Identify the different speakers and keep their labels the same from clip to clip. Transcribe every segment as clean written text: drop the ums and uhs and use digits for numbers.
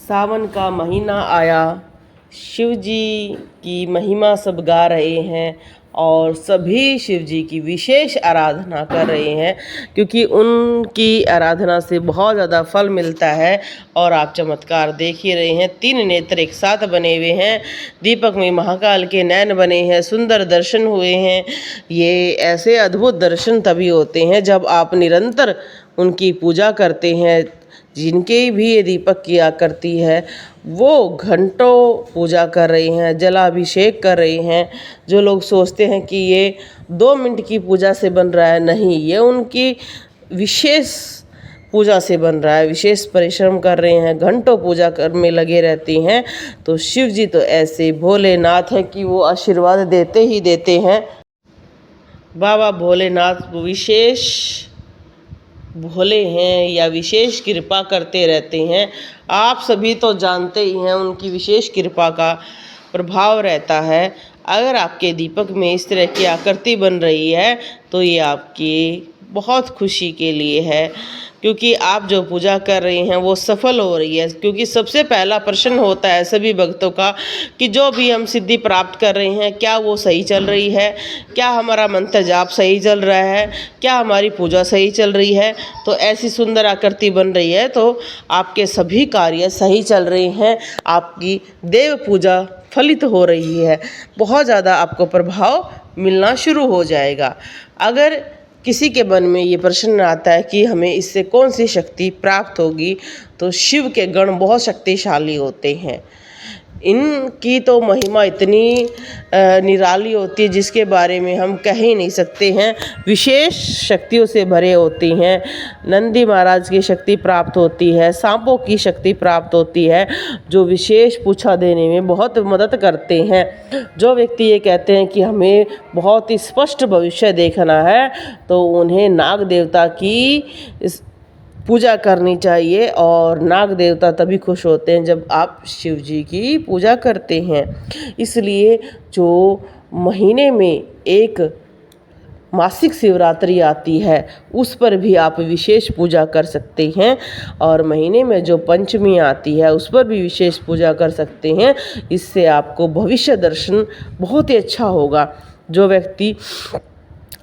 Speaker 1: सावन का महीना आया, शिव जी की महिमा सब गा रहे हैं और सभी शिव जी की विशेष आराधना कर रहे हैं, क्योंकि उनकी आराधना से बहुत ज़्यादा फल मिलता है। और आप चमत्कार देख ही रहे हैं, 3 नेत्र एक साथ बने हुए हैं, दीपक में महाकाल के नैन बने हैं, सुंदर दर्शन हुए हैं। ये ऐसे अद्भुत दर्शन तभी होते हैं जब आप निरंतर उनकी पूजा करते हैं। जिनके भी ये दीपक की आकृति है वो घंटों पूजा कर रहे हैं, जलाभिषेक कर रहे हैं। जो लोग सोचते हैं कि ये 2 मिनट की पूजा से बन रहा है, नहीं, ये उनकी विशेष पूजा से बन रहा है। विशेष परिश्रम कर रहे हैं, घंटों पूजा कर में लगे रहते हैं। तो शिव जी तो ऐसे भोलेनाथ हैं कि वो आशीर्वाद देते ही देते हैं। बाबा भोलेनाथ विशेष भोले हैं या विशेष कृपा करते रहते हैं। आप सभी तो जानते ही हैं, उनकी विशेष कृपा का प्रभाव रहता है। अगर आपके दीपक में इस तरह की आकृति बन रही है तो ये आपकी बहुत खुशी के लिए है, क्योंकि आप जो पूजा कर रहे हैं वो सफल हो रही है। क्योंकि सबसे पहला प्रश्न होता है सभी भक्तों का कि जो भी हम सिद्धि प्राप्त कर रहे हैं, क्या वो सही चल रही है, क्या हमारा मंत्र जाप सही चल रहा है, क्या हमारी पूजा सही चल रही है। तो ऐसी सुंदर आकृति बन रही है तो आपके सभी कार्य सही चल रहे हैं, आपकी देव पूजा फलित हो रही है, बहुत ज़्यादा आपको प्रभाव मिलना शुरू हो जाएगा। अगर किसी के मन में ये प्रश्न आता है कि हमें इससे कौन सी शक्ति प्राप्त होगी, तो शिव के गण बहुत शक्तिशाली होते हैं। इनकी तो महिमा इतनी निराली होती है जिसके बारे में हम कह ही नहीं सकते हैं। विशेष शक्तियों से भरे होती हैं। नंदी महाराज की शक्ति प्राप्त होती है, सांपों की शक्ति प्राप्त होती है, जो विशेष पूछा देने में बहुत मदद करते हैं। जो व्यक्ति ये कहते हैं कि हमें बहुत ही स्पष्ट भविष्य देखना है, तो उन्हें नाग देवता की पूजा करनी चाहिए। और नाग देवता तभी खुश होते हैं जब आप शिव जी की पूजा करते हैं। इसलिए जो महीने में एक मासिक शिवरात्रि आती है, उस पर भी आप विशेष पूजा कर सकते हैं। और महीने में जो पंचमी आती है, उस पर भी विशेष पूजा कर सकते हैं। इससे आपको भविष्य दर्शन बहुत ही अच्छा होगा। जो व्यक्ति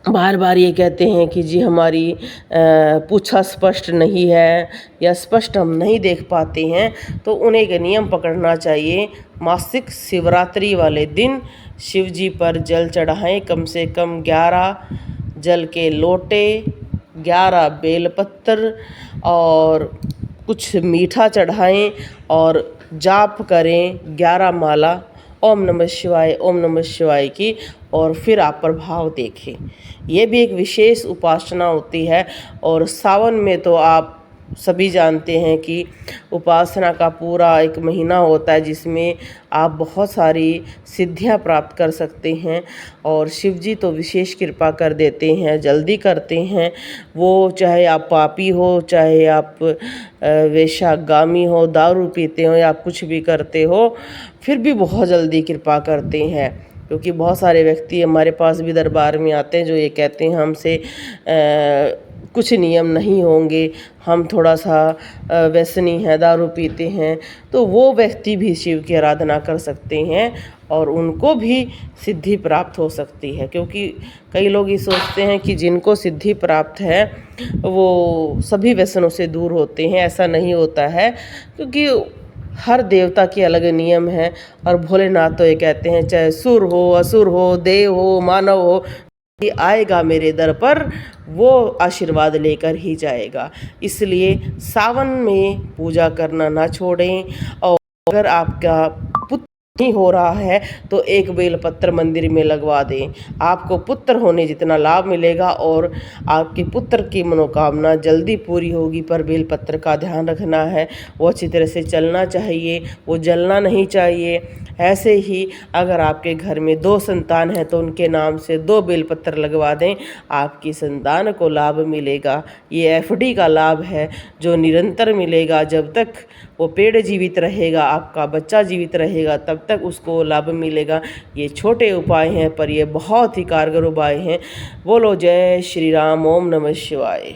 Speaker 1: बार बार ये कहते हैं कि जी हमारी पूछा स्पष्ट नहीं है या स्पष्ट हम नहीं देख पाते हैं, तो उन्हें एक नियम पकड़ना चाहिए। मासिक शिवरात्रि वाले दिन शिव जी पर जल चढ़ाएं, कम से कम 11 जल के लोटे, 11 बेलपत्र और कुछ मीठा चढ़ाएं और जाप करें 11 माला ओम नमः शिवाय, ओम नमः शिवाय की, और फिर आप प्रभाव देखें। ये भी एक विशेष उपासना होती है। और सावन में तो आप सभी जानते हैं कि उपासना का पूरा एक महीना होता है, जिसमें आप बहुत सारी सिद्धियां प्राप्त कर सकते हैं। और शिव जी तो विशेष कृपा कर देते हैं, जल्दी करते हैं। वो चाहे आप पापी हो, चाहे आप वेश्यागामी हो, दारू पीते हो या आप कुछ भी करते हो, फिर भी बहुत जल्दी कृपा करते हैं। क्योंकि बहुत सारे व्यक्ति हमारे पास भी दरबार में आते हैं जो ये कहते हैं हमसे कुछ नियम नहीं होंगे, हम थोड़ा सा व्यसनी हैं, दारू पीते हैं। तो वो व्यक्ति भी शिव की आराधना कर सकते हैं और उनको भी सिद्धि प्राप्त हो सकती है। क्योंकि कई लोग ये सोचते हैं कि जिनको सिद्धि प्राप्त है वो सभी व्यसनों से दूर होते हैं। ऐसा नहीं होता है, क्योंकि हर देवता के अलग नियम हैं। और भोलेनाथ तो ये कहते हैं चाहे सुर हो, असुर हो, देव हो, मानव हो, ये आएगा मेरे दर पर, वो आशीर्वाद लेकर ही जाएगा। इसलिए सावन में पूजा करना ना छोड़ें। और अगर आपका पुत्र नहीं हो रहा है तो एक बेलपत्र मंदिर में लगवा दें, आपको पुत्र होने जितना लाभ मिलेगा और आपके पुत्र की मनोकामना जल्दी पूरी होगी। पर बेलपत्र का ध्यान रखना है, वो अच्छी तरह से चलना चाहिए, वो जलना नहीं चाहिए। ऐसे ही अगर आपके घर में 2 संतान हैं तो उनके नाम से 2 बेलपत्र लगवा दें, आपकी संतान को लाभ मिलेगा। ये एफडी का लाभ है जो निरंतर मिलेगा। जब तक वो पेड़ जीवित रहेगा, आपका बच्चा जीवित रहेगा, तब तक उसको लाभ मिलेगा। ये छोटे उपाय हैं पर ये बहुत ही कारगर उपाय हैं। बोलो जय श्री राम, ओम नमः शिवाय।